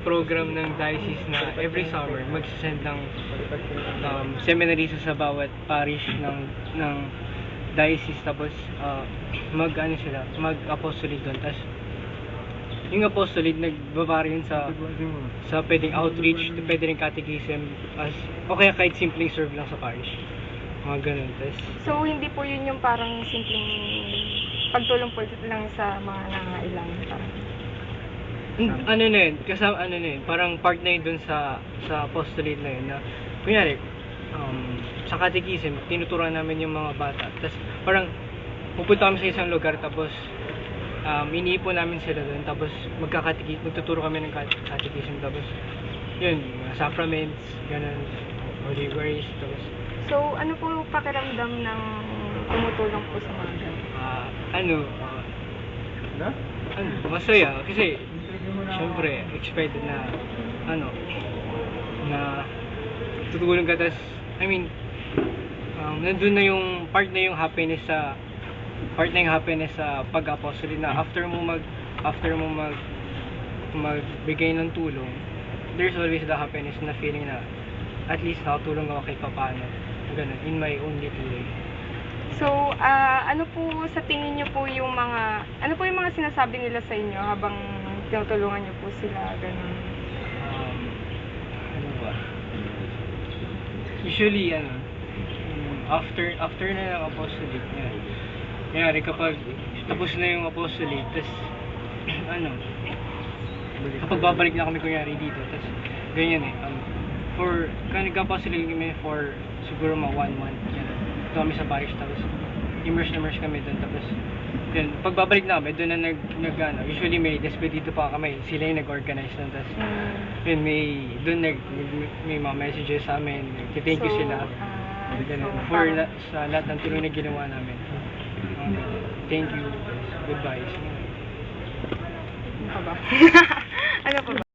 program ng diocese na every summer magsasend ng seminaries sa bawat parish ng diocese, tapos mag-apostolate doon. Tapos yung apostolate nagbabari yun sa pwedeng outreach, pwede rin catechism, o kaya kahit simpleng serve lang sa parish, mga ganun. So hindi po yun yung parang simpleng pagtulong po lang sa mga nangangailangan, parang ano na yun, kasama ano na yun, parang part na yun dun sa apostolate na yun, na kunyari sa catechism tinuturuan namin yung mga bata, tapos parang pupunta kami sa isang lugar, tapos iniipon namin sila doon, tapos magtuturo kami ng catechism, tapos yun, mga sacraments, ganun, Holy Eucharist, tapos so ano po pakiramdam ng tumutulong po sa mga ganun? Masaya kasi syempre expected na na tutulong ka, tas nandun na yung part na yung happiness sa pag-apostolate, na after mo magbigay ng tulong, there's always the happiness na feeling na at least nakatulong ako kahit papaano, ganun, in my own little way. So, ano po sa tingin niyo po yung mga sinasabi nila sa inyo habang tinutulungan niyo po sila, ganun? Ano ba? Usually, after na ng apostolate, kanyari kapag tapos na yung apostolate, tas kapag babalik na kami kunyari dito, tas ganyan nag-apostolate kami for siguro mga 1 month, ito kami sa parish, tapos immerse kami doon, tapos yun, pag babalik na kami, doon na usually may despedito pa kami, sila yung nag-organize nun, tapos yun, may mga messages sa amin, thank you sila, for sa lahat ng tulong na ginawa namin. Thank you, goodbye. Ano pa ba? Ano pa ba?